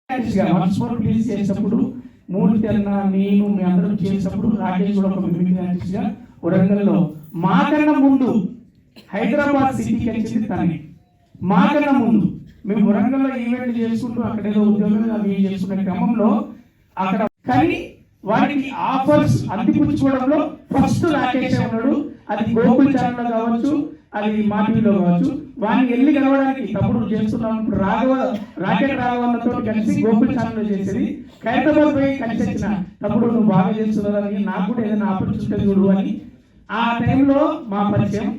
Release చేసినప్పుడు మూర్తి అన్న నేను మీ అందరం చేసినప్పుడు రాకేష్ కూడా ఒక మిమిక్రీ ఆర్టిస్ట్ గా వరంగల్లో మాకన్నా ముందు హైదరాబాద్ సిటీకి వచ్చింది తనే. మాకన్నా ముందు మేము వరంగల్లో ఈవెంట్ చేసుకుంటూ అక్కడ ఏదో ఉద్యోగం అవి చేసుకునే క్రమంలో అక్కడ కానీ వారికి ఆఫర్స్ అందిపుచ్చుకోవడంలో ఫస్ట్ రాకేష్ ఉన్నాడు. అది గోకుల్ ఛానల్ కావచ్చు, అది మా టీవీలో కావచ్చు. వాడిని వెళ్ళి కలవడానికి తప్పుడు చేస్తున్నాం. ఇప్పుడు రాకెట్ రాఘవన్నతో కలిసి గోకుల్ ఛానల్ చేసేది. హైదరాబాద్ పోయి కలిసి వచ్చిన తప్పుడు నువ్వు బాగా చేస్తున్నారని, నాకు కూడా ఏదైనా ఆపర్చునిటీ చూడు అని. ఆ టైంలో మా పరిచయం.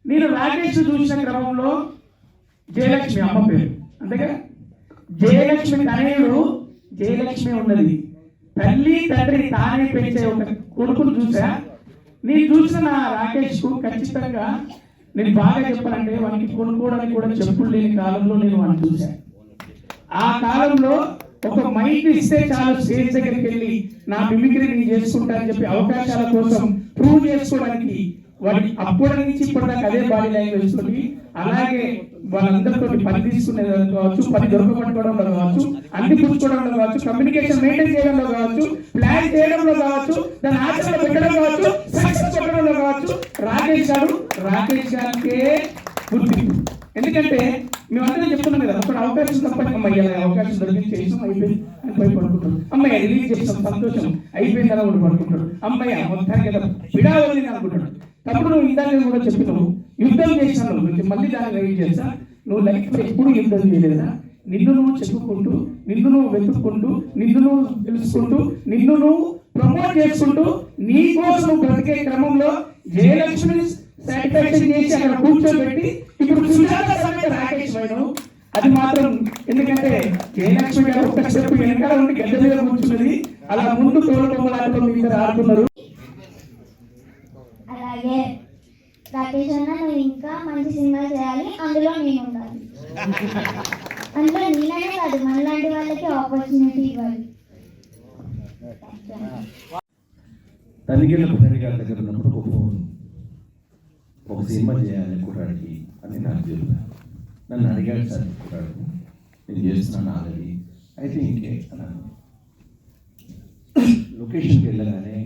నేను రాకేష్ చూసిన క్రమంలో జయలక్ష్మి అమ్మ పేరు అంతేగా, జయలక్ష్మి తనయుడు జయలక్ష్మి ఉన్నది. తల్లి తండ్రి తానే పెంచే ఒక కొడుకును చూసా. నేను చూసిన నా రాకేష్ కు ఖచ్చితంగా నేను బాగా చెప్పాలంటే వానికి కొనుక్కోవడానికి కూడా చెప్పులు లేని కాలంలో నేను వాడిని చూశాను. ఆ కాలంలో ఒక మైక్ ఇస్తే చాలు స్టేజ్ దగ్గరికి వెళ్ళి నా మిమిక్రీ నేను చేసుకుంటా అని చెప్పి అవకాశాల కోసం ప్రూవ్ చేసుకోవడానికి వాడి అప్పటి నుంచి ఇప్పటిదాకా అదే బాడీ లాంగ్వేజ్ తోటి అలాగే వాళ్ళందరితో పని తీసుకునేది కావచ్చు, పని దొరకబట్టుకోవడంలో కావచ్చు, అందిపుచ్చుకోవడంలో కావచ్చు, కమ్యూనికేషన్ మెయింటైన్ చేయడంలో కావచ్చు, ప్లాన్ చేయడంలో కావచ్చు, దాని ఆచరణలో పెట్టడం కావచ్చు, సక్సెస్ పెట్టడంలో కావచ్చు, రాకేష్ గారికే గుర్తింపు. ఎందుకంటే మేమందరం చెప్తున్నాం కదా, ఒక అవకాశం తప్పని అమ్మాయి అవకాశం దొరికి చేసాం అయిపోయింది అని పోయి పడుకుంటాడు. అమ్మాయి రిలీజ్ చేసాం సంతోషం అయిపోయింది అలా కూడా పడుకుంటాడు. అమ్మాయి మొత్తానికి కదా విడావల్ని అనుకుంటాడు. తప్పుడు నువ్వు ఇందాక కూడా చెప్పినావు యుద్ధం చేసినావు, మళ్ళీ దాన్ని రైట్ చేస్తా. నువ్వు లైఫ్ లో ఎప్పుడు యుద్ధం చేయలేదా? నిన్ను నువ్వు చెప్పుకుంటూ, నిన్ను నువ్వు వెతుక్కుంటూ, నిన్ను నువ్వు తెలుసుకుంటూ, నిన్ను నువ్వు ప్రమోట్ చేసుకుంటూ నీ కోసం బ్రతికే క్రమంలో జయలక్ష్మి సాటిస్ఫాక్షన్ చేసి అక్కడ కూర్చోబెట్టి ఇప్పుడు సుజాత సమేత రాకేష్ వైను. అది మాత్రం ఎందుకంటే జయలక్ష్మి గారు ఒక్క చెప్పు వెనకాల ఉండి గడ్డ మీద కూర్చున్నది, అలా ముందు తోలు బొమ్మలాటలో మీరు ఆడుతున్నారు. అలాగే రాకేష్ అన్న నువ్వు ఇంకా మంచి సినిమా చేయాలి, అందులో నేను ఉండాలి. అందులో నేననే కాదు మనలాంటి వాళ్ళకి ఆపర్చునిటీ ఇవ్వాలి. తల్లిగేళ్ళ భైరి గారి దగ్గర ఉన్నప్పుడు ఒక ఫోన్, ఒక సినిమా చేయాలి కుర్రాడికి అని నాకు చెప్పాను. నన్ను అడిగాడు, సార్ కుర్రాడు నేను చేస్తున్నాను ఆల్రెడీ అయితే ఇంకే అన్నాను. లొకేషన్కి వెళ్ళగానే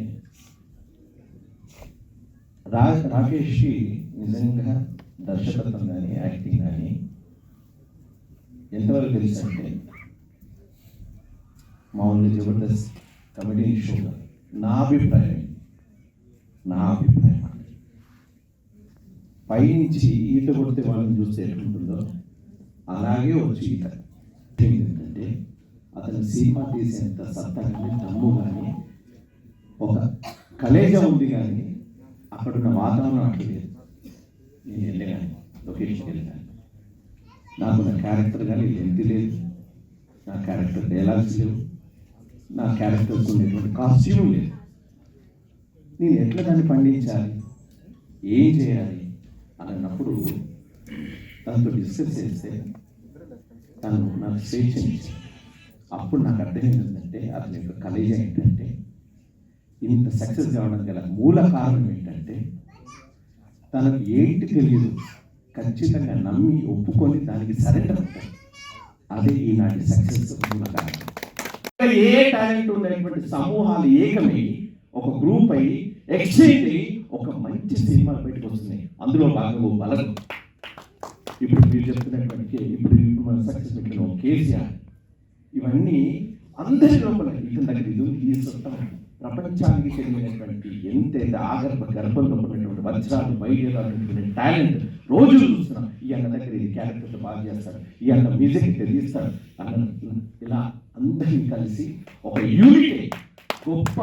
రాకేష్కి నిజంగా దర్శకత్వం కానీ యాక్టింగ్ కానీ ఎంతవరకు తెలుసు అంటే మామూలుగా జబర్దస్త్ కమెడీ షో నా అభిప్రాయం పైనుంచి ఈత కొడితే వాళ్ళని చూస్తే ఎట్లుంటుందో అలాగే వచ్చి ఈత. ఏంటంటే అతను సినిమా తీసేంత సత్తా కానీ దమ్ము కానీ ఒక కలేజ ఉంది కానీ అక్కడున్న వాతావరణం అట్లా లేదు. నేను వెళ్ళగాను లొకేషన్కి వెళ్ళగాను, నాకు నా క్యారెక్టర్ కానీ లెంత్ లేదు, నా క్యారెక్టర్ డైలాగ్స్ లేవు, నా క్యారెక్టర్స్ ఉండేటువంటి కాస్ట్యూమ్ లేదు. నేను ఎట్లా దాన్ని పండించాలి, ఏం చేయాలి అన్నప్పుడు తనతో డిస్కస్ చేస్తే తను నాకు స్వేచ్ఛనిచ్చింది. అప్పుడు నాకు అర్థమైందంటే అతని యొక్క కలేజ ఏంటంటే ఇంత సక్సెస్ కావడం గల మూల కారణం ఏంటంటే తనకు ఏంటి తెలియదు, ఖచ్చితంగా నమ్మి ఒప్పుకొని దానికి సరెండర్ అవుతాడు. అదే ఈనాటి సక్సెస్ మూల కారణం. ఏ టాలెంట్ ఉన్నటువంటి సమూహాలు ఏకమై ఒక గ్రూప్ అయి ఎక్స్చేంజ్ అయ్యి ఒక మంచి సినిమా బయటకు వస్తున్నాయి. అందులో భాగంగా బలం ఇప్పుడు మీరు చెప్తున్నటువంటి ఇప్పుడు మన సక్సెస్ పెట్టిన కేసీఆర్, ఇవన్నీ అందరి లోపల ఇతని దగ్గర ఈ సొంతం ప్రపంచానికి చెందినటువంటి ఎంత గర్భంలో ఉన్నటువంటి వజ్రాలు బయలుదేరాలటువంటి టాలెంట్ రోజు చూస్తున్నాం. ఈ అన్న దగ్గర ఈ క్యారెక్టర్ బాగా చేస్తాడు, ఈ అన్న మ్యూజిక్ తెలియస్తాడు అన్న, ఇలా అందరినీ కలిసి ఒక యూనిటీ గొప్ప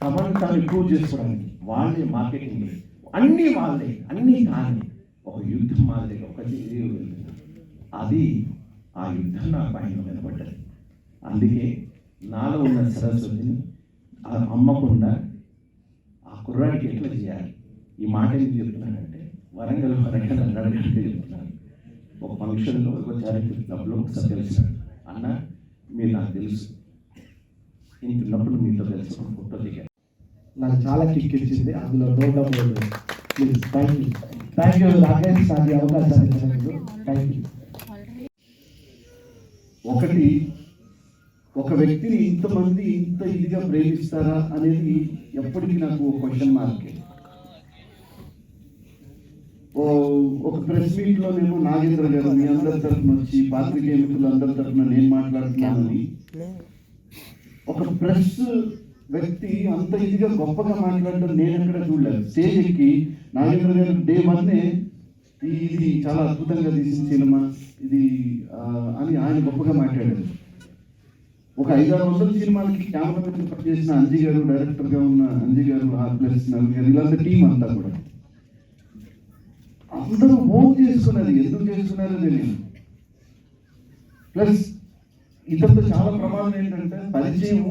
ప్రపంచాన్ని ప్రూవ్ చేసుకోవడానికి వాళ్ళే మార్కెటింగ్ అన్నీ వాళ్ళే అన్నీ కానీ ఒక యుద్ధం మాదిరిగా ఒక అది ఆ యుద్ధం నా పైన నిలబడ్డది. అందుకే నాలో ఉన్న సరస్వతిని అమ్మకుండా ఆ కుర్రాడికి ఎట్లా చేయాలి. ఈ మాట ఎందుకు చెప్తున్నానంటే వరంగల్ అన్నాడంటే చెప్తున్నాను. ఒక ఫంక్షన్లో ఒక చారిటీ క్లబ్లో ఒకసారి తెలిసినాడు, అన్న మీరు నాకు తెలుసు, ఇంటున్నప్పుడు మీతో తెలుసు ఫోటో దిగాను. నాకు చాలా కిక్ ఇచ్చింది, అందులో నో డౌట్ లేదు. ప్లీజ్ థ్యాంక్ యూ రాకేష్, నాకు అవకాశాన్ని ఇచ్చినందుకు థ్యాంక్ యూ. ఒకటి, ఒక వ్యక్తిని ఇంతమంది ఇంత ఇదిగా ప్రేమిస్తారా అనేది ఎప్పటికీ నాకు క్వశ్చన్ మార్కే. ఒక ప్రెస్ మీట్లోనేమో నాగేంద్ర గారు మీ అందరి తరఫున వచ్చి పాత్రికేయ మిత్రులందరి తరఫున నేను మాట్లాడుతున్నానని, ఒక ప్రెస్ వ్యక్తి అంత ఇదిగా గొప్పగా మాట్లాడడం నేను ఎక్కడ చూడలేదు. స్టేజ్ ఎక్కి నాగేంద్ర గారు డే 1 ఇది చాలా అద్భుతంగా తీసిన సినిమా ఇది అని ఆయన గొప్పగా మాట్లాడారు. ఒక 500-600 సినిమాలకి కెమెరామెన్ పని చేసిన అంజీ గారు, డైరెక్టర్గా ఉన్న అంజీ గారు, ప్లస్ నవీన్ గారు, ఇలాంటి టీం అంతా కూడా అందరూ ఓన్ చేసుకున్నారు. ఎందుకు చేసుకున్నారో తెలియదు. ప్లస్ ఇతరులతో చాలా ప్రమాదం ఏంటంటే పరిచయం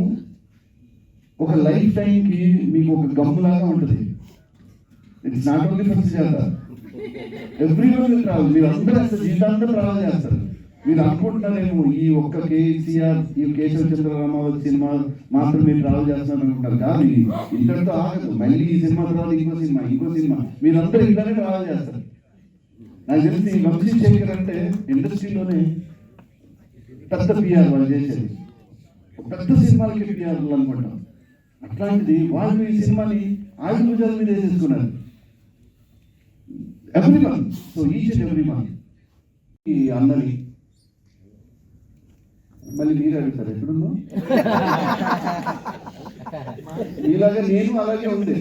ఒక లైఫ్ టైంకి మీకు ఒక గమ్ములాగా ఉంటుంది. It's not only for Sujatha, everyone will travel. మీరు అందరూ అసలు జీవితాంతా ట్రావెల్ చేస్తారు. మీరు అనుకుంటున్నారేమో ఈ ఒక్క కేసీఆర్, ఈ కేశవ చంద్ర రామావతి సినిమా మాత్రం మీరు ట్రావెల్ చేస్తున్నారు అనుకుంటారు. కానీ ఇంతటితో ఆగదు. మళ్ళీ ఈ సినిమా తర్వాత ఇంకో సినిమా మీరందరూ ఇట్లానే ట్రావెల్ చేస్తారు. నాకు తెలిసి వంశీశేఖర్ అంటే ఇండస్ట్రీలోనే పెద్ద పిఆర్ వాళ్ళు చేసేది. పెద్ద సినిమాలకి పిఆర్లు అనుకుంటాం. అట్లాంటిది వాళ్ళు ఈ సినిమాని ఆయుధ భుజాల మీద వేసేసుకున్నారు. Everyone, so each and everyone. ఈ అందరి మళ్ళీ మీరు అడుగుతారు ఎక్కడున్నా మీలాగా నేను అలాగే ఉంది.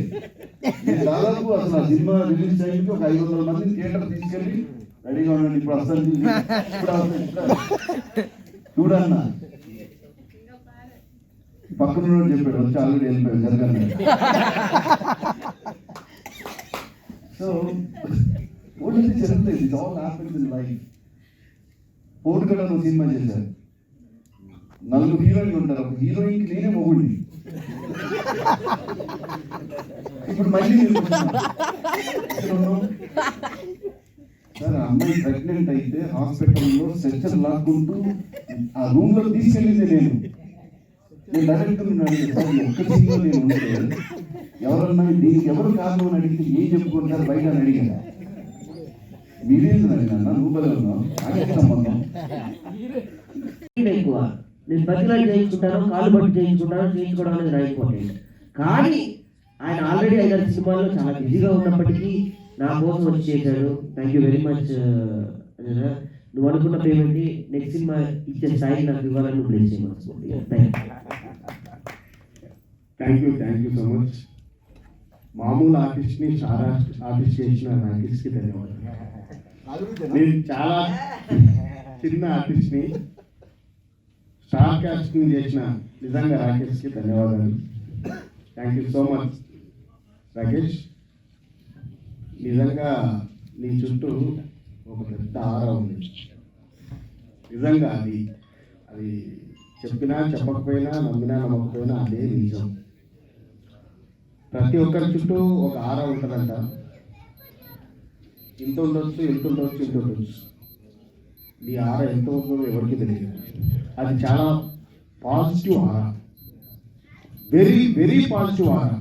దాదాపు అసలు ఆ సినిమా రిలీజ్ టైంకి ఒక 500 మంది థియేటర్ తీసుకెళ్ళి రెడీగా ఉండండి, ఇప్పుడు అసలు చూడన్నా పక్కన చెప్పాడు వచ్చి ఆల్రెడీ వెళ్ళిపోయాడు జరగండి. సో జరుగుతుంది. It's all happens in life. పోటుగా నువ్వు సినిమా చేశారు, 4 హీరోయిన్లు ఉంటారు. ఒక హీరోయిన్కి నేనే మొగుడిని. ఇప్పుడు మళ్ళీ సార్ అమ్మాయి ప్రెగ్నెంట్ అయితే హాస్పిటల్లో స్ట్రెచర్ లాక్కుంటూ ఆ రూమ్ లో తీసుకెళ్ళింది నేను డైరెక్ట్ ఒక్క సీన్లో నేను ఉంటే ఎవరన్నా దీనికి ఎవరు కారణం అని అడిగితే ఏం చెప్పుకుంటారు బయట అని అడిగాను. మీరేం అడిగినా నువ్వు బలం ఉన్నావు, నాకే సంబంధం ఎక్కువ. నేను బతిలాలు చేయించుకుంటాను, కాలు బట్టి చేయించుకోవడం అనేది నా ఇంపార్టెంట్. కానీ ఆయన ఆల్రెడీ 5 సినిమాల్లో చాలా బిజీగా ఉన్నప్పటికీ నా కోసం వచ్చి చేశాడు. Thank you very much. నువ్వు అనుకున్న పేమెంట్ నెక్స్ట్ సినిమా ఇచ్చే స్థాయి నాకు ఇవ్వాలని నువ్వు ప్లేస్ చేయమని. Thank you so much. మామూలు ఆర్టిస్ట్ని స్టార్ ఆర్టిస్ట్ చేసిన ఆర్టిస్ట్కి ధన్యవాదాలు. నేను చాలా చిన్న ఆర్టిస్ట్ని స్టార్ కాస్టింగ్ చేసిన నిజంగా రాకేష్కి ధన్యవాదాలు. Thank you so much Rakesh. నిజంగా నీ చుట్టూ ఒక పెద్ద ఆరా ఉంది. నిజంగా అది చెప్పినా చెప్పకపోయినా నమ్మినా నమ్మకపోయినా అదే నిజం. ప్రతి ఒక్కరి చుట్టూ ఒక ఆరా ఉంటుందంట. ఇంత ఉండొచ్చు. ఈ ఆరా ఎంత ఉందో ఎవరికి తెలియదు. అది చాలా positive aura, very very positive aura.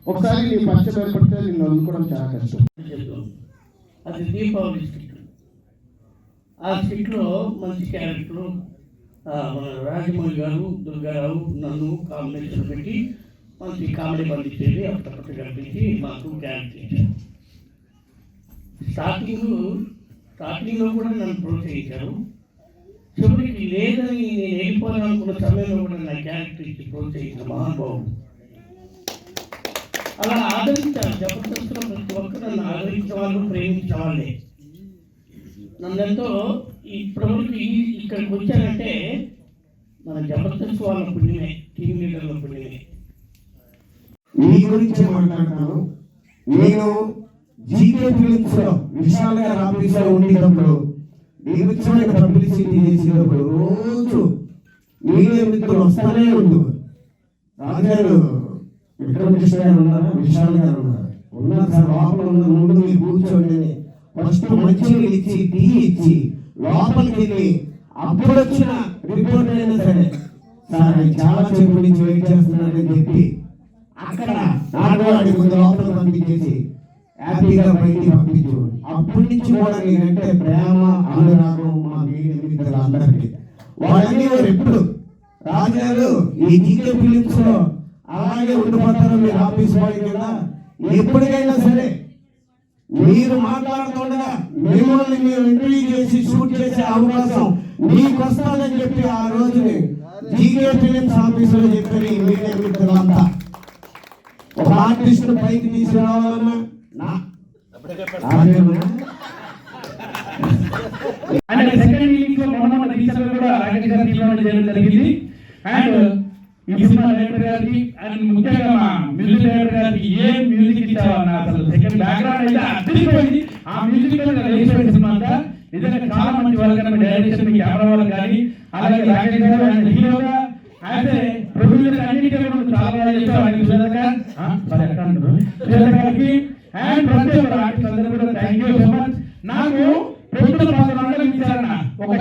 ఒకసారి నీ పరిచయం ఏర్పడితే నిన్ను అందుకోవడం చాలా కష్టం. అది దీపావళి స్కిట్. ఆ స్కిట్లో మంచి క్యారెక్టరు మన రాజమౌళి గారు, దుర్గారావు, నన్ను కాంబినేషన్ పెట్టి మంచి కామెడీ పండించేది అప్పటికప్పుడు కనిపించి మాకు క్యారెక్టర్ ఇచ్చారు. స్టార్టింగ్లో కూడా నన్ను ప్రోత్సహించారు. చివరికి లేదని నేను వెళ్ళిపోవాలనుకున్న సమయంలో కూడా నా క్యారెక్టర్ ఇచ్చి ప్రోత్సహించిన మహానుభావుడు. అలా ఆదరించాను. జబర్దస్త్లో ప్రతి ఒక్కరు నన్ను ఆదరించిన వాళ్ళు, ప్రేమించిన వాళ్ళే. నన్నెంతో ఇప్పటివరకు ఇక్కడికి వచ్చానంటే మన జబర్దస్త్ వాళ్ళ పుణ్యమే, టీమ్ లీడర్ల పుణ్యమే. మీ గురించి మాట్లాడతాను. నేను జీకే ఫిలిమ్స్ లో విశాల్ గారి ఆఫీస్ లో ఉండేటప్పుడు నిరుత్సాహ పబ్లిసిటీ చేసినప్పుడు రోజు మీడియా మిత్రులు వస్తానే ఉండేవారు. రాజుగారు విక్రమకృష్ణ గారు ఉన్నారా, విశాల్ గారు ఉన్నారు సార్, లోపల ఉన్న ముందు మీరు కూర్చోండి, ఫస్ట్ మంచిగా ఇచ్చి టీ ఇచ్చి లోపలికి వెళ్ళి అప్పుడు వచ్చిన రిపోర్ట్ అయినా సరే సార్ చాలా సేపు నుంచి వెయిట్ చేస్తున్నారని చెప్పి అక్కడ నాటవాడి లోపల పంపించేసి హ్యాపీగా బయటికి పంపించు. అప్పటి నుంచి కూడా నేనంటే ప్రేమ అనురాగం మా మిత్రులందరికీ వాళ్ళని ఎప్పుడు రాజుగారు ఈ జీకే ఫిలిప్స్ లో అలాగే ఉండిపోతారు మీరు ఆఫీస్ బాయ్ కింద. ఎప్పటికైనా సరే మీరు మాట్లాడుతుండగా మిమ్మల్ని మేము ఇంటర్వ్యూ చేసి షూట్ చేసే అవకాశం మీకు వస్తుందని చెప్పి ఆ రోజుని జీకే ఫిలిప్స్ ఆఫీసులో చెప్పారు ఈ మీడియా మిత్రులంతా. ఒక ఆర్టిస్ట్ పైకి తీసుకురావాలన్నా అండ్ సెకండ్ ఇన్నింగ్స్ లో మొన్న రీసెంట్ కూడా రాకేష్ గారు తీసుకోవడం జరిగింది. అండ్ ఈ సినిమా డైరెక్టర్ గారికి అండ్ ముఖ్యంగా మా మ్యూజిక్ డైరెక్టర్ గారికి ఏం మ్యూజిక్ ఇచ్చావన్న అసలు సెకండ్ బ్యాక్గ్రౌండ్ అయితే అదిరిపోయింది. ఆ మ్యూజిక్ లేచిపోయిన సినిమా అంతా నిజంగా చాలా మంచి వాళ్ళకి డైరెక్షన్ మీ కెమెరా వాళ్ళకి కానీ అలాగే రాకేష్ గారు అండ్ హీరోగా యాజ్ ఏ ప్రొడ్యూసర్ అన్నిటికీ చాలా బాగా చేశారు. ఆయన సురేంద్ర గారికి అండ్ ప్రతి ఒక్క ఆర్టిస్ట్ అందరూ కూడా థ్యాంక్ యూ సో మచ్. నాకు పొద్దున 10 గంటలకు ఇచ్చారన్న ఒక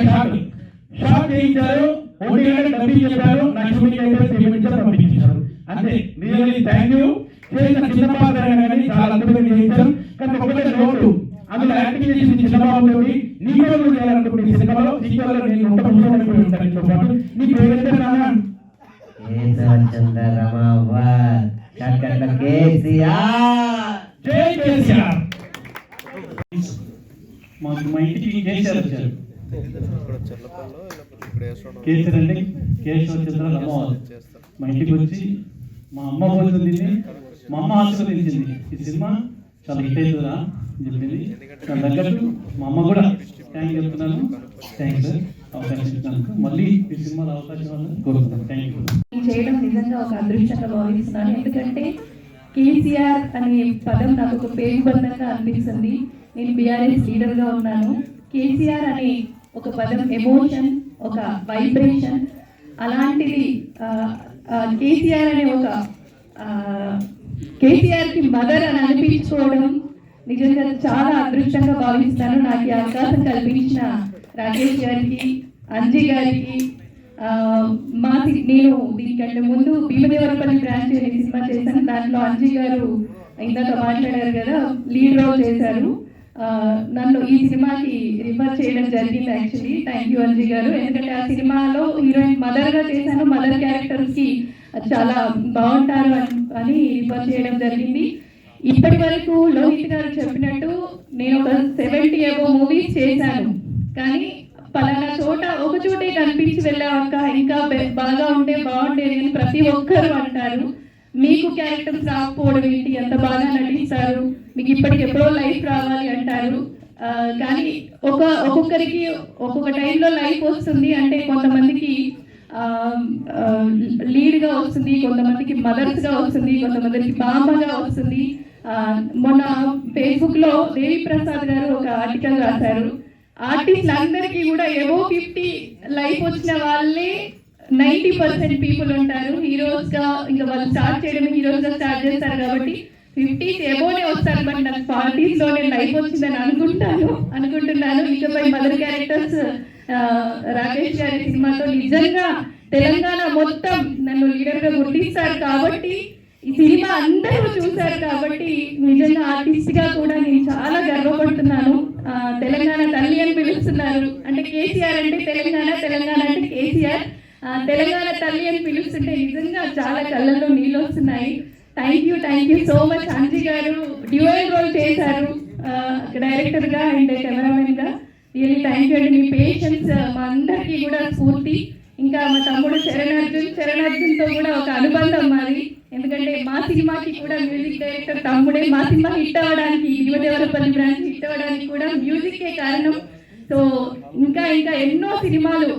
షాట్ చేయించారు, 1 గంట డబ్బింగ్ చెప్పారు, నా షూటింగ్ అయితే పేమెంట్ పంపించారు అంతే. Really thank you. చేసిన చిన్న పాత్ర కానీ చాలా అద్భుతంగా చేయించారు. కానీ ఒకటే లోటు అందులో యాక్టింగ్ చేసిన చిన్నబాబు నీ కూడా చేయాలనుకుంటే ఈ సినిమాలో సీక్వెల్ నేను ఉంటాను ఇంతో పాటు. నీ పేరు మాకు మా ఇంటికి కేసీఆర్ వచ్చారు. కేసీఆర్ అంటే కేశవ చంద్ర రమవారు మా ఇంటికి వచ్చి మా అమ్మ భోజనం తిని మా అమ్మ ఆశీర్వదించింది. ఈ సినిమా చాలా హిట్ అవుతుందా అని చెప్పింది. దాని తగ్గట్టు మా అమ్మ కూడా థ్యాంక్ చెప్తున్నాను. థ్యాంక్ సార్ అవకాశం ఇచ్చినందుకు. మళ్ళీ ఈ సినిమాలో అవకాశం కోరుతున్నాను. Thank you. చేయడం నిజంగా ఒక అదృష్టంగా భావిస్తున్నాను. ఎందుకంటే కేసీఆర్ అనే పదం నాకు ఒక పేరుబంధంగా అనిపిస్తుంది. నేను బీఆర్ఎస్ లీడర్గా ఉన్నాను. కేసీఆర్ అనే ఒక పదం ఎమోషన్, ఒక వైబ్రేషన్, అలాంటిది కేసీఆర్ అనే ఒక కేసీఆర్కి మదర్ అని అనిపించుకోవడం నిజంగా చాలా అదృష్టంగా భావిస్తాను. నాకు ఈ అవకాశం కల్పించిన రాకేష్ గారికి, అంజీ గారికి, నేను దీనికంటే ముందు భీమదేవరపల్లి బ్రాంచ్ అనే సినిమా చేశాను. దాంట్లో అంజీ గారు ఇందాక మాట్లాడారు కదా, లీడ్ రోల్ చేశారు. నన్ను ఈ సినిమాకి రిఫర్ చేయడం జరిగింది యాక్చువల్లీ. థ్యాంక్ యూ అంజీ గారు. ఎందుకంటే ఆ సినిమాలో హీరోయిన్ మదర్గా చేశాను. మదర్ క్యారెక్టర్స్కి చాలా బాగుంటారు అని రిఫర్ చేయడం జరిగింది. ఇప్పటి వరకు లోహిత్ గారు చెప్పినట్టు నేను ఒక 70 above మూవీస్ చేశాను. కానీ పలానా చోట ఒక చోటే కనిపించి వెళ్ళాక ఇంకా బాగా ఉంటే బాగుండేది అని ప్రతి ఒక్కరు అంటారు. మీకు క్యారెక్టర్స్ రాకపోవడం ఏంటి, ఎంత బాగా నటిస్తారు, మీకు ఇప్పటికెప్పుడో లైఫ్ రావాలి అంటారు. కానీ ఒక్కొక్కరికి ఒక్కొక్క టైంలో లైఫ్ వస్తుంది. అంటే కొంతమందికి లీడ్గా వస్తుంది, కొంతమందికి మదర్స్గా వస్తుంది, కొంతమందికి బామ్మగా వస్తుంది. మొన్న ఫేస్బుక్లో దేవి ప్రసాద్ గారు ఒక ఆర్టికల్ రాశారు. ఆర్టిస్టులు అందరికీ కూడా అబోవ్ 50 లైఫ్ వచ్చిన వాళ్ళే 90% పీపుల్ ఉంటారు హీరోస్గా. ఇంకా వాళ్ళు స్టార్ట్ చేయడం హీరోస్గా స్టార్ట్ చేస్తారు కాబట్టి 50s అబోవ్నే వస్తారు. బట్ నాకు 40sలోనే లైఫ్ వచ్చిందని అనుకుంటున్నాను. ఇకపై మదర్ క్యారెక్టర్స్ రాకేష్ గారి సినిమాతో నిజంగా తెలంగాణ మొత్తం నన్ను లీడర్గా గుర్తిస్తారు. కాబట్టి ఈ సినిమా అందరూ చూశారు కాబట్టి నిజంగా ఆర్టిస్ట్గా కూడా నేను చాలా గర్వపడుతున్నాను. తెలంగాణ తల్లి అని పిలుస్తున్నారు. అంటే కేసీఆర్ అంటే తెలంగాణ, తెలంగాణ అంటే కేసీఆర్. తెలంగాణ తల్లి అని పిలుస్తుంటే నిజంగా చాలా కళ్ళల్లో నీళ్ళు వస్తున్నాయి. Thank you so much. Anji గారు డ్యూయల్ రోల్ చేశారు, డైరెక్టర్గా అండ్ కెమెరామెన్గా. రియల్లీ థ్యాంక్ యూ అండి. మీ పేషెన్స్ మా అందరికీ కూడా స్ఫూర్తి. ఇంకా మా తమ్ముడు చరణార్జున్తో కూడా ఒక అనుబంధం మాది. ఎందుకంటే మా సినిమాకి కూడా మ్యూజిక్ డైరెక్టర్ తమ్ముడే. మా సినిమా హిట్ అవ్వడానికి, భీమదేవరపల్లి బ్రాంచ్ హిట్ అవ్వడానికి కూడా మ్యూజికే కారణం. సో ఇంకా ఎన్నో సినిమాలు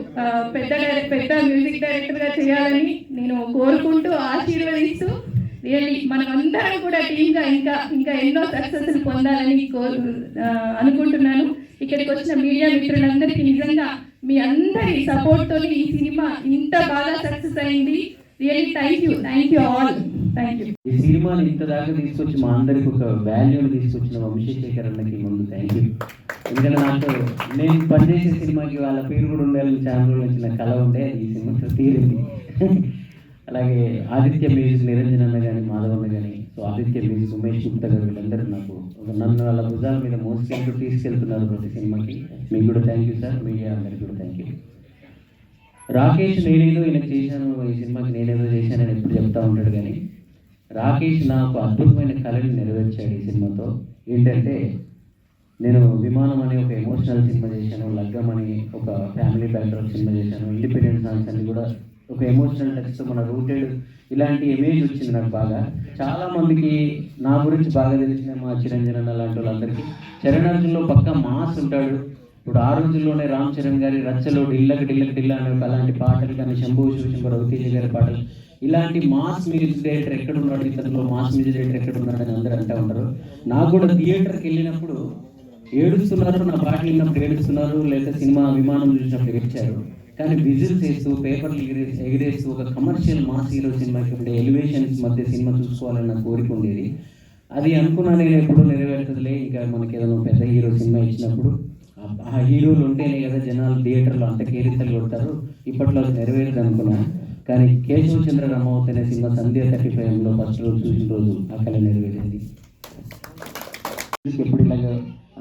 పెద్ద మ్యూజిక్ డైరెక్టర్గా చేయాలని నేను కోరుకుంటూ ఆశీర్వదిస్తూ రియల్లీ మనం అందరం కూడా టీమ్గా ఇంకా ఎన్నో సక్సెస్లు పొందాలని అనుకుంటున్నాను. ఇక్కడికి వచ్చిన మీడియా మిత్రులందరికీ నిజంగా మీ అందరి సపోర్ట్తో ఈ సినిమా ఇంత బాగా సక్సెస్ అయింది. Really thank you all. Thank you. ఈ సినిమాని ఇంత దాకా తీసుకొచ్చి మా అందరికి ఒక వాల్యూని తీసుకొచ్చిన వంశీశేఖర్ అన్నకి ముందు థ్యాంక్ యూ. ఎందుకంటే నేను పనిచేసే సినిమాకి వాళ్ళ పేరు కూడా ఉండాలని ఛానల్ వచ్చిన కళ ఉండే ఈ సినిమా తీరింది. అలాగే ఆదిత్య మ్యూజిక్ నిరంజన్ అన్న కానీ, మాధవ్ అన్న కానీ, సో ఆదిత్య మ్యూజిక్ ఉమేష్ గుప్తా గారు, వీళ్ళందరూ నాకు నన్ను వాళ్ళ భుజాల మీద మోసుకెళ్తూ తీసుకెళ్తున్నారు ప్రతి సినిమాకి. మీకు కూడా థ్యాంక్ యూ సార్. మీడియా అందరికీ కూడా థ్యాంక్ యూ. రాకేష్ నేనేదో ఈయనకు చేశాను, ఈ సినిమాకి నేనేదో చేశానని ఎప్పుడు చెప్తా ఉంటాడు, కానీ రాకేష్ నాకు అద్భుతమైన కళని నెరవేర్చాడు ఈ సినిమాతో. ఏంటంటే నేను విమానం అనే ఒక ఎమోషనల్ సినిమా చేశాను, లగ్గం అని ఒక ఫ్యామిలీ బ్యాక్డ్రాప్ సినిమా చేశాను, ఇండిపెండెంట్ సాంగ్స్ అన్ని కూడా ఒక ఎమోషనల్ టచ్తో మన రూటెడ్ ఇలాంటి ఇమేజ్ వచ్చింది నాకు బాగా. చాలామందికి నా గురించి బాగా తెలిసిన మా చిరంజీవి అన్న లాంటి వాళ్ళందరికీ చరణార్జున్లో పక్కా మాస్ ఉంటాడు. ఇప్పుడు ఆ రోజుల్లోనే రామ్ చరణ్ గారి రచ్చలో డిల్లకి డిల్ల అనే అలాంటి పాటలు, కానీ శంభూ శివశంకర్ రవితేజ గారి పాటలు, ఇలాంటి మాస్ మ్యూజిక్ డైరెక్టర్ ఎక్కడ ఉన్నాడు, ఇతరులో మాస్ మ్యూజిక్ డైరెక్టర్ ఎక్కడ ఉన్నాడు అని అందరూ అంటూ ఉంటారు. నాకు కూడా థియేటర్కి వెళ్ళినప్పుడు ఏడుస్తున్నారు, నా పాటలు విన్నప్పుడు ఏడుస్తున్నారు, లేదా సినిమా విమానం చూసినప్పుడు ఏడ్చారు. కానీ విజిల్స్ వేస్తూ పేపర్లు ఎగిరేస్తూ ఒక కమర్షియల్ మాస్ హీరో సినిమాకి ఉండే ఎలివేషన్స్ మధ్య సినిమా చూసుకోవాలని నాకు కోరిక ఉండేది. అది అనుకున్నా నేను ఎప్పుడూ నెరవేరుతుందిలే. ఇంకా మనకి ఏదైనా పెద్ద హీరో సినిమా ఇచ్చినప్పుడు ఆ హీరోలు ఉంటేనే కదా జనాలు థియేటర్లో అంత కేరింతలు కొడతారు, ఇప్పట్లో అది నెరవేరదు అనుకున్నాను. కానీ కేశవ చంద్ర రామావత్ అనే సినిమా సంధ్య 35లో ఫస్ట్ రోజు చూసిన రోజు ఆ కళ నెరవేరింది. ఎప్పుడు ఇలాగ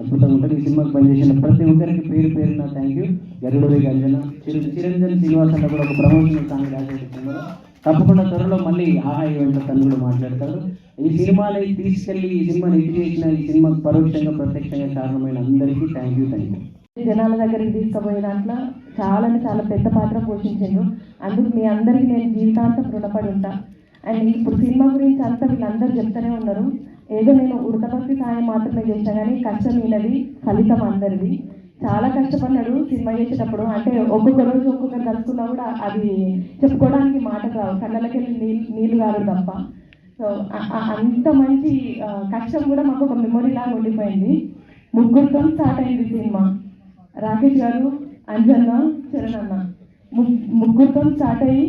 అద్భుతంగా ఉంటుంది. ఈ సినిమాకి పనిచేసిన ప్రతి ఒక్కరికి పేరు పేరున థ్యాంక్ యూ. గరుడవి గంజన చిరంజన్ శ్రీనివాస్ అన్న కూడా ఒక ప్రమోషనల్ సాంగ్ రాసేస్తున్నారు. తప్పకుండా త్వరలో మళ్ళీ ఆహా ఈవెంట్లో తను కూడా మాట్లాడతారు. ఈ సినిమాని తీసుకెళ్ళి ఈ సినిమాని హిట్ చేసిన, ఈ సినిమాకి పరోక్షంగా ప్రత్యక్షంగా కారణమైన అందరికీ థ్యాంక్ యూ. జనాల దగ్గరికి తీసుకుపోయే దాంట్లో చాలా పెద్ద పాత్ర పోషించారు. అందుకు మీ అందరికీ నేను జీవితాంతం రుణపడి ఉంటా. అండ్ ఇప్పుడు సినిమా గురించి అంతా వీళ్ళందరూ చెప్తూనే ఉన్నారు. ఏదో నేను ఉడతభక్తి సాయం మాత్రమే చేసినా కానీ కష్టం ఈయనది, ఫలితం అందరిది. చాలా కష్టపడ్డాడు సినిమా చేసేటప్పుడు. అంటే ఒక్కొక్క రోజు ఒక్కొక్కరు కలుసుకున్నా కూడా అది చెప్పుకోవడానికి మాట రావు, కళ్ళకి నీళ్ళు కాదు తప్ప. సో అంత మంచి కష్టం కూడా మాకు ఒక మెమొరీ లాగా ఉండిపోయింది. ముగ్గురితో స్టార్ట్ అయింది సినిమా. రాకేష్ గారు, అంజన్న, చరణ్ అన్న ముగ్గురితో స్టార్ట్ అయ్యి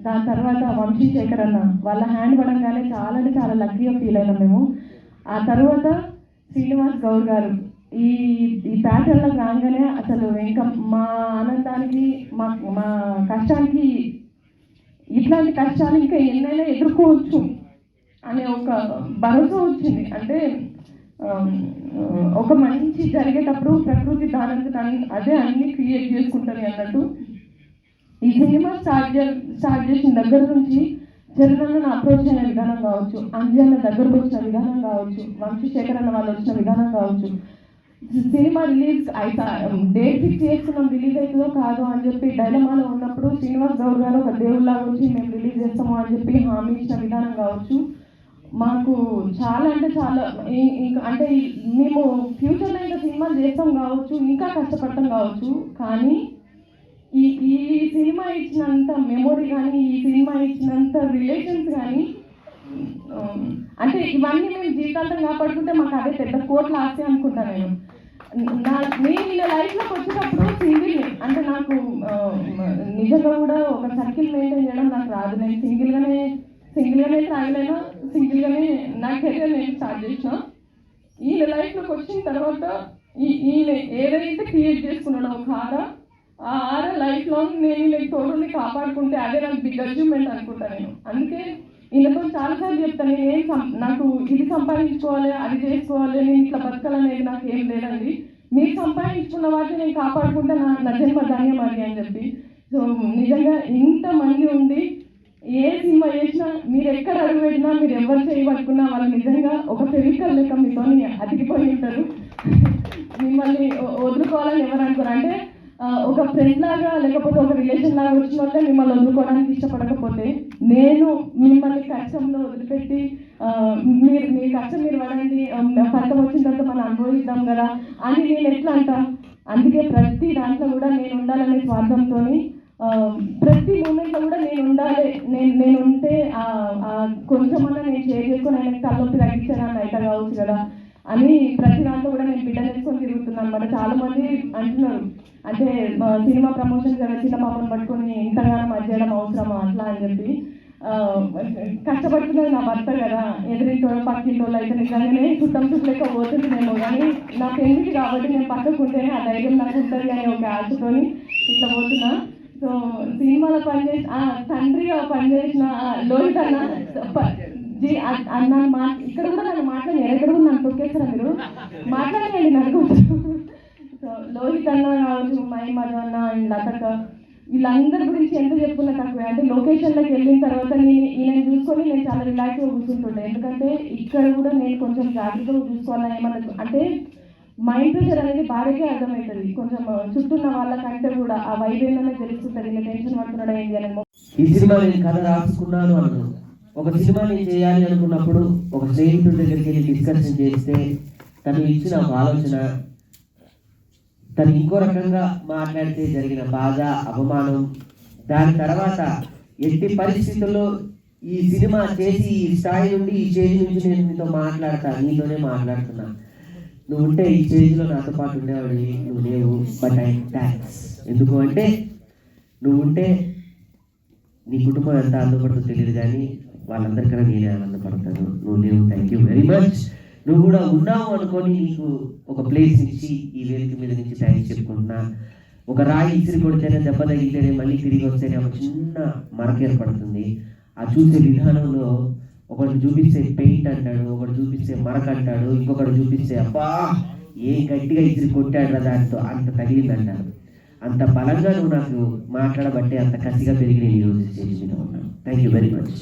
దాని తర్వాత వంశీశేఖర్ అన్న వాళ్ళ హ్యాండ్ పడంగానే చాలా లక్కీగా ఫీల్ అయినాం మేము. ఆ తర్వాత శ్రీనివాస్ గౌడ్ గారు ఈ ప్యాటర్న్లో రాగానే అసలు ఇంకా మా ఆనందానికి మా కష్టానికి ఇట్లాంటి కష్టాలు ఇంకా ఎన్నైనా ఎదుర్కోవచ్చు అనే ఒక భరోసా వచ్చింది. అంటే ఒక మంచి జరిగేటప్పుడు ప్రకృతి దానంతట అదే అన్ని క్రియేట్ చేసుకుంటుంది అన్నట్టు. ఈ సినిమా స్టార్ట్ చేసిన దగ్గర నుంచి చరణ్ అప్రోచ్ అయిన విధానం కావచ్చు, అంజన్న దగ్గరకు వచ్చిన విధానం కావచ్చు, వంశీశేఖర్ అన్న వాళ్ళు వచ్చిన విధానం కావచ్చు, సినిమా రిలీజ్ డేట్ ఫిక్స్ చేసుకున్నాం, రిలీజ్ అవుతుందో కాదో అని చెప్పి డైలమాలో ఉన్నప్పుడు శ్రీనివాస్ గౌడ్ గారు ఒక దేవుళ్ళగా వచ్చి మేము రిలీజ్ చేస్తాము అని చెప్పి హామీ ఇచ్చిన విధానం కావచ్చు. మాకు చాలా అంటే మేము ఫ్యూచర్లో ఇంకా సినిమాలు చేస్తాం కావచ్చు, ఇంకా కష్టపడతాం కావచ్చు. కానీ ఈ సినిమా ఇచ్చినంత మెమొరీ కానీ, ఈ సినిమా ఇచ్చినంత రిలేషన్స్ కానీ, అంటే ఇవన్నీ మేము జీవితాంతం కాపాడుకుంటే మాకు అదే పెద్ద కోట్ల ఆస్తి అనుకుంటాను. నేను ఇలా లైఫ్లోకి వచ్చేటప్పుడు సింగిల్, అంటే నాకు నిజంగా కూడా ఒక సర్కిల్ మెయింటైన్ చేయడం నాకు రాదు. నేను సింగిల్గానే ట్రావెల్ అయినా, సింగిల్గానే నా కెరీర్ నేను స్టార్ట్ చేసిన. ఈయన లైఫ్లోకి వచ్చిన తర్వాత ఈయన ఏదైతే క్రియేట్ చేసుకున్నాడో ఒక ఆ లైఫ్ లాంగ్ నేను ఈయనకి తోడుని కాపాడుకుంటే అదే నాకు బిగ్ అచీవ్మెంట్ అనుకుంటాను నేను. అందుకే ఈయనతో చాలాసార్లు చెప్తాను, నాకు ఇది సంపాదించుకోవాలి, అది చేసుకోవాలి, నేను ఇట్లా బతకాలనేది నాకు ఏం లేదండి. మీరు సంపాదించుకున్న వాటిని నేను కాపాడుకుంటే నా జన్మ ధన్యం అది అని చెప్పి. సో నిజంగా ఇంతమంది ఉండి ఏ సినిమా చేసినా, మీరు ఎక్కడ అడుగు పెట్టినా, మీరు ఎవరు చేయబట్టుకున్నా వాళ్ళు నిజంగా ఒక ఫెవికల్ లెక్క మీతో అతికిపోయి ఉంటారు. మిమ్మల్ని వదులుకోవాలని ఎవరు అనుకోరు. అంటే ఒక ఫ్రెండ్ లాగా లేకపోతే ఒక రిలేషన్ లాగా వచ్చిన వాళ్ళే మిమ్మల్ని వదులుకోవడానికి ఇష్టపడకపోతే, నేను మిమ్మల్ని కష్టంలో వదిలిపెట్టి మీ కష్టం మీరు పడండి, ఫలితం వచ్చిన తర్వాత మనం అనుభవిద్దాం కదా అని నేను ఎట్లా అంటాను. అందుకే ప్రతి దాంట్లో కూడా నేను ఉండాలనే స్వార్థంతో ప్రతి మూమెంట్లో కూడా నేను ఉండాలి, నేను ఉంటే కొంచెమన్నా నేను షేర్ చేసుకుని ఆయనకి తలనొప్పి తగ్గించాను అయితే కావచ్చు కదా అని ప్రతి దాంట్లో కూడా నేను బిడ్డ వేసుకొని తిరుగుతున్నాను అనమాట. చాలా మంది అంటున్నారు, అంటే సినిమా ప్రమోషన్ కదా చిన్న పాపను పట్టుకొని ఇంతగానో మధ్యడం అవసరమా అట్లా అని చెప్పి. కష్టపడుతున్నది నా భర్త కదా, ఎదురింటోళ్ళు పక్కింటోళ్ళు అయితే నిజంగానే చుట్టం లెక్క పోతుందేమో, కానీ నా పెళ్లికి కాబట్టి నేను పక్కకుంటేనే ఆ ధైర్యం నాకు ఉంటుంది అనే ఒక ఆశతోని ఇట్లా పోతున్నా. సో సినిమాలో తండ్రిగా పనిచేసిన లోహిత్ అన్న ఇక్కడ కూడా నన్ను మాట్లాడారు, ఎక్కడ కూడా నన్ను తొక్కేస్తారా మీరు మాట్లాడండి నన్ను. సో లోహిత్ అన్న కావచ్చు, మై మధు అన్న అండ్ లతక్క, వీళ్ళందరి గురించి ఎంత చెప్పుకున్నా తక్కువే. అంటే లొకేషన్లోకి వెళ్ళిన తర్వాత ఈయన చూసుకొని నేను చాలా రిలాక్స్గా కూర్చుంటుండే. ఎందుకంటే ఇక్కడ కూడా నేను కొంచెం జాగ్రత్తగా చూసుకోవాలని ఏమన్నా అంటే మైండ్ ప్రెషర్ అనేది బాగానే అర్థమవుతుంది. కొంచెం చుట్టూన్న వాళ్ళకంటే కూడా ఆ వైబ్ ఏంటనే తెలుస్తుంటుంది. నేను టెన్షన్ పడుతున్నాడు ఏంటి అని. ఈ సినిమా నేను కథ రాసుకున్నాను అన్నాను. ఒక సినిమా నేను చేయాలి అనుకున్నప్పుడు ఒక స్నేహితుడి దగ్గరికి వెళ్ళి డిస్కషన్ చేస్తే తను ఇచ్చిన ఒక ఆలోచన, తను ఇంకో రకంగా మాట్లాడితే జరిగిన బాధ, అవమానం, దాని తర్వాత ఎట్టి పరిస్థితుల్లో ఈ సినిమా చేసి ఈ స్థాయి నుండి ఈ స్టేజ్ నుంచి నేను నీతోనే మాట్లాడుతున్నా, నువ్వు ఉంటే ఈ స్టేజ్లో నాతో పాటు ఉండేవాడివి, నువ్వు లేవు. But I thanks. ఎందుకు అంటే నువ్వు ఉంటే నీ కుటుంబం ఎంత ఆనందపడుతుందో తెలియదు, కానీ వాళ్ళందరికన్నా నేనే ఆనందపడతాను. నువ్వు లేవు. Thank you very much. నువ్వు కూడా ఉన్నావు అనుకొని నీకు ఒక ప్లేస్ ఇచ్చి ఈ వేదిక మీద నుంచి థ్యాంక్స్ చెప్పుకుంటున్నా. ఒక రాయి ఇసిరి కొడితేనే దెబ్బ తగిలితేనే మళ్ళీ తిరిగి వస్తేనే ఒక చిన్న మరక ఏర్పడుతుంది. ఆ చూసే విధానంలో ఒకటి చూపిస్తే పెయింట్ అంటాడు, ఒకటి చూపిస్తే మరక అంటాడు, ఇంకొకటి చూపిస్తే అబ్బా ఏ గట్టిగా ఇసిరి కొట్టాడు దాంతో అంత తగిలిందంటాడు. అంత బలంగా నువ్వు నాకు మాట్లాడబట్టే అంత కసిగా పెరిగి నేను ఈరోజు స్టేజ్ మీద ఉన్నాను. Thank you very much.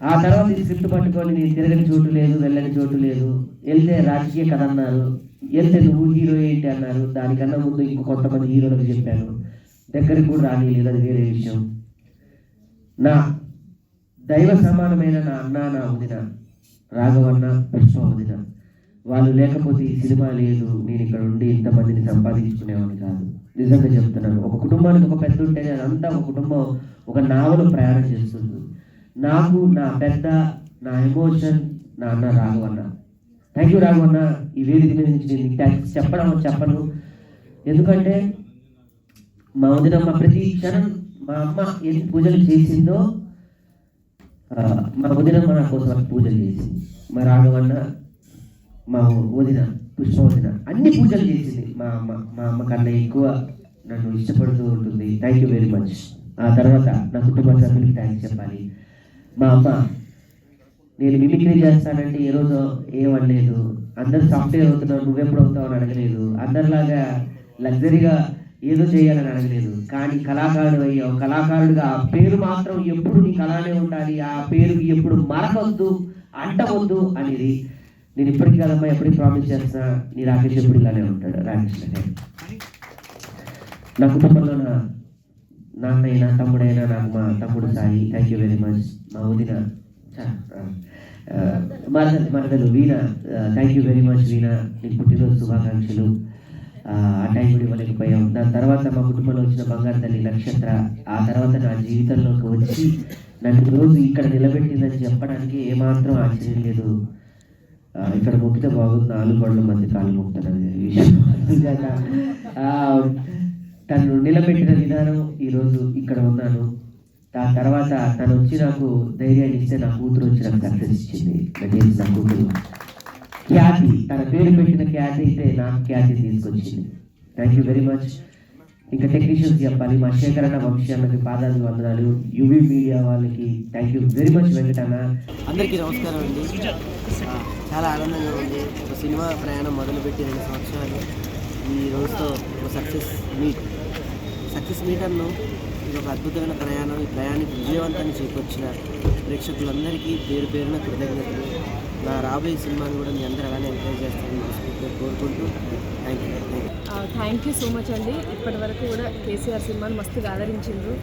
ఆ తర్వాత ఈ స్క్రిప్ట్ పట్టుకొని నేను తిరగని చోటు లేదు, వెళ్ళని చోటు లేదు. వెళ్తే రాజకీయ కథ అన్నారు, వెళ్తే నువ్వు హీరో ఏంటి అన్నారు. దానికన్నా ముందు ఇంకో కొంతమంది హీరోలకు చెప్పాను, దగ్గరికి కూడా రానిలేదు, అది వేరే విషయం. నా దైవ సమానమైన నా అన్న, నా వదిన రాఘవన్న, పుష్ప వదిన, వాళ్ళు లేకపోతే ఈ సినిమా లేదు, నేను ఇక్కడ ఉండి ఇంతమందిని సంపాదించుకునేవాడిని కాదు. నిజంగా చెప్తున్నాను. ఒక కుటుంబానికి ఒక పెద్ద ఉంటేనే అదంతా ఒక కుటుంబం ఒక నావలో ప్రయాణం చేస్తుంది. నాకు నా పెద్ద, నా ఎమోషన్ నా అన్న రాఘవన్న. Thank you రాఘవన్న. ఈ వేదిక మీద నుంచి నేను థ్యాంక్స్ చెప్పను. ఎందుకంటే మా వదినమ్మ ప్రతి క్షణం మా అమ్మ ఎన్ని పూజలు చేసిందో మా వదినమ్మ నా కోసం పూజలు చేసింది. మా రాఘవన్న, మా వదిన పుష్ప వదిన అన్ని పూజలు చేసింది. మా అమ్మ కన్నా ఎక్కువ నన్ను ఇష్టపడుతూ ఉంటుంది. Thank you very much. ఆ తర్వాత నా కుటుంబ సభ్యులకి థ్యాంక్స్ చెప్పాలి. మా అమ్మ నేను మిమిక్రీ చేస్తానంటే ఏ రోజు ఏమనలేదు. అందరు సాఫ్ట్వేర్ అవుతున్నావు, నువ్వెప్పుడు అవుతావు అని అడగలేదు. అందరిలాగా లగ్జరీగా ఏదో చేయాలని అడగలేదు. కానీ కళాకారుడు అయ్యావు. కళాకారుడిగా ఆ పేరు మాత్రం ఎప్పుడు నీకు అలానే ఉండాలి, ఆ పేరుకి ఎప్పుడు మరకొద్దు, అంటవద్దు అనేది నేను ఇప్పటికీ కదమ్మా ఎప్పటికీ ప్రామిస్ చేస్తున్నా. నీ రాకేష్ ఎప్పుడు ఇలానే ఉంటాడు. రాకేష్ నా కుటుంబంలో నా నాన్నైనా తమ్ముడైనా నాకు మా తమ్ముడు Sai. Thank you very much. మా వదిన మరదలు వీణ, థ్యాంక్ యూ వెరీ మచ్ వీణ. నీకు పుట్టినరోజు శుభాకాంక్షలు. ఆ టైం కూడా ఇవ్వలేకపోయాం. దాని తర్వాత మా కుటుంబంలో వచ్చిన బంగారు తల్లి నక్షత్ర, ఆ తర్వాత నా జీవితంలోకి వచ్చి నన్ను రోజు ఇక్కడ నిలబెట్టిందని చెప్పడానికి ఏమాత్రం ఆశ్చర్యం లేదు. ఇక్కడ మొక్కితే బాగుంది, 4 గోడల మధ్య కాలు మొక్కుతాను. తను నిలబెట్టిన విధానం ఈరోజు ఇక్కడ ఉన్నాను. దాని తర్వాత తను వచ్చి నాకు ధైర్యాన్ని ఇస్తే నా కూతురు వచ్చి నాకు సక్సెస్ ఇచ్చింది. నా కూతురు ఖ్యాతి, తన పేరు పెట్టిన ఖ్యాతి అయితే నాకు ఖ్యాతి తీసుకొచ్చింది. Thank you very much. ఇంకా టెక్నీషియన్స్ చెప్పాలి. మా శేఖరన్న వంశీ అన్నకి పాదాలు వందనాలు. యువి మీడియా వాళ్ళకి thank you very much. Venkatanna అందరికీ నమస్కారం అండి. చాలా ఆనందంగా ఉంది. ఒక సినిమా ప్రయాణం మొదలుపెట్టి 2 సంవత్సరాలు ఈ రోజుతో ఒక సక్సెస్ మీట్ అన్ను. ఇది ఒక అద్భుతమైన ప్రయాణం. ఈ ప్రయాణానికి విజయవంతాన్ని చేకూర్చిన ప్రేక్షకులందరికీ పేరు పేరున కృతజ్ఞతలు. నా రాబోయే సినిమాని కూడా మీ అందరూ అలానే ఎంకరేజ్ చేస్తారని కోరుకుంటూ థ్యాంక్ యూ సో మచ్ అండి. ఇప్పటి వరకు కూడా కేసీఆర్ సినిమాను మస్తుగా ఆదరించిండ్రు.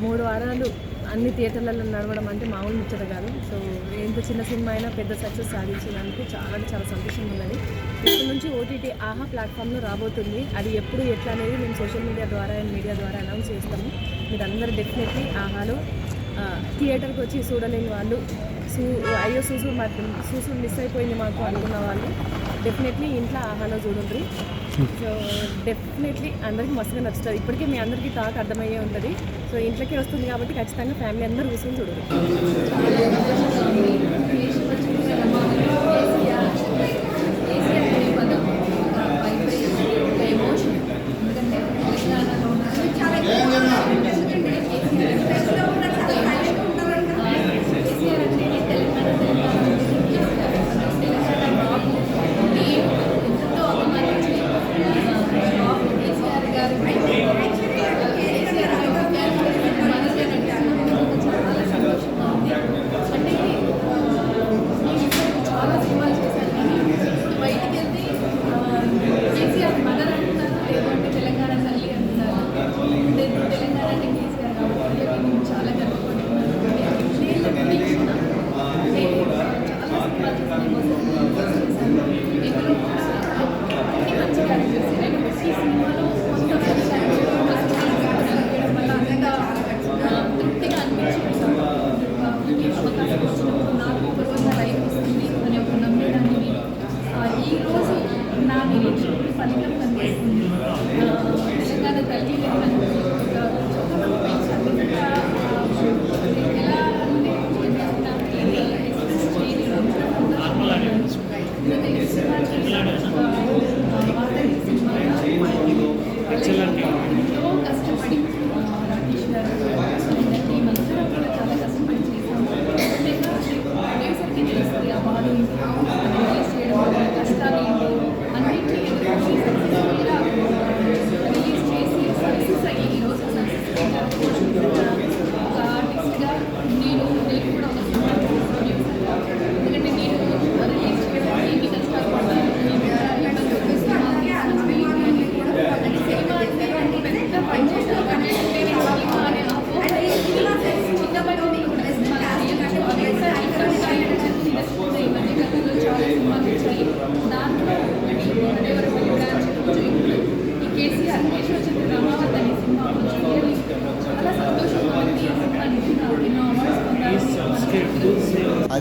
3 వారాలు అన్ని థియేటర్లలో నడవడం అంటే మామూలు ముచ్చట కాదు. సో ఎంత చిన్న సినిమా అయినా పెద్ద సక్సెస్ సాధించడానికి చాలా సంతోషంగా ఉన్నది. ఇప్పటి నుంచి ఓటీటీ ఆహా ప్లాట్ఫామ్లో రాబోతుంది. అది ఎప్పుడు ఎట్లా అనేది మేము సోషల్ మీడియా ద్వారా అండ్ మీడియా ద్వారా అనౌన్స్ చేస్తాము. మీరు అందరూ డెఫినెట్లీ ఆహాలో థియేటర్కి వచ్చి చూడలేని వాళ్ళు, అయ్యో సూసు మిస్ అయిపోయింది మాకు అనుకున్న వాళ్ళు డెఫినెట్లీ ఇంట్లో ఆహాలో చూడండి. సో డెఫినెట్లీ అందరికీ మస్తుగా నచ్చుతుంది. ఇప్పటికే మీ అందరికీ టాక్ అర్థమయ్యే ఉంటుంది. సో ఇంట్లోకే వస్తుంది కాబట్టి ఖచ్చితంగా ఫ్యామిలీ అందరూ కూర్చొని చూడండి.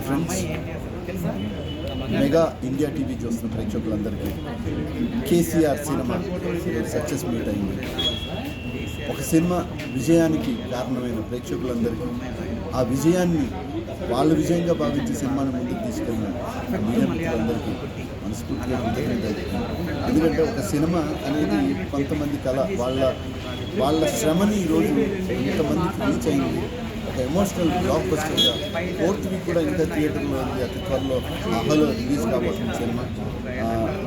ఫ్రెండ్స్, మెగా ఇండియా టీవీ చూస్తున్న ప్రేక్షకులందరికీ కేసీఆర్ సినిమా సక్సెస్ మీట్ అయింది. ఒక సినిమా విజయానికి కారణమైన ప్రేక్షకులందరికీ, ఆ విజయాన్ని వాళ్ళ విజయంగా భావించి సినిమాను ముందుకు తీసుకెళ్ళిన మీడియా మిత్రులందరికీ మనస్ఫూర్తిగా కృతజ్ఞతలు. ఎందుకంటే ఒక సినిమా అనేది కొంతమంది కళ, వాళ్ళ శ్రమని ఈరోజు ఇంతమందికి రీచ్ అయింది. ఒక ఎమోషనల్ బ్లాక్ బస్టర్గా 4th వీక్ కూడా ఇంకా థియేటర్లో ఉంది. అతి త్వరలో ఆహాలో రిలీజ్ కాబోతున్న సినిమా.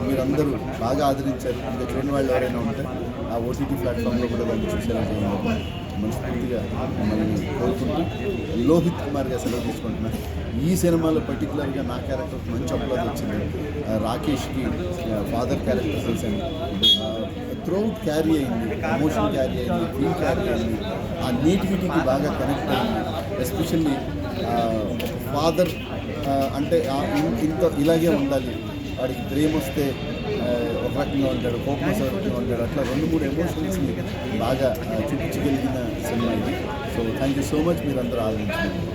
మీరందరూ బాగా ఆదరించారు. ఇంకా చూడని వాళ్ళు ఎవరైనా ఉంటే ఆ OTT ప్లాట్ఫామ్లో కూడా వాళ్ళు చూసేలాగా మనస్ఫూర్తిగా మిమ్మల్ని కోరుకుంటూ లోహిత్ కుమార్గా సెలవు తీసుకుంటున్నాను. ఈ సినిమాలో పర్టికులర్గా నా క్యారెక్టర్ మంచి అప్లాజ్ వచ్చింది. రాకేష్కి ఫాదర్ క్యారెక్టర్ చేశాను. త్రోట్ క్యారీ అయింది, ఎమోషన్ క్యారీ అయింది, ఫీల్ క్యారీ అయింది, ఆ నేటివిటీకి బాగా కనెక్ట్ అయింది. ఎస్పెషల్లీ ఫాదర్ అంటే ఇలాగే ఉండాలి, వాడికి ప్రేమ వస్తే ఒక రకంగా ఉంటాడు, కోపం వస్తే ఒక రకంగా ఉంటాడు, అట్లా 2-3 ఎమోషన్స్ని బాగా చూపించగలిగిన సినిమా ఇది. So thank you so much, మీరందరూ ఆదరించారు.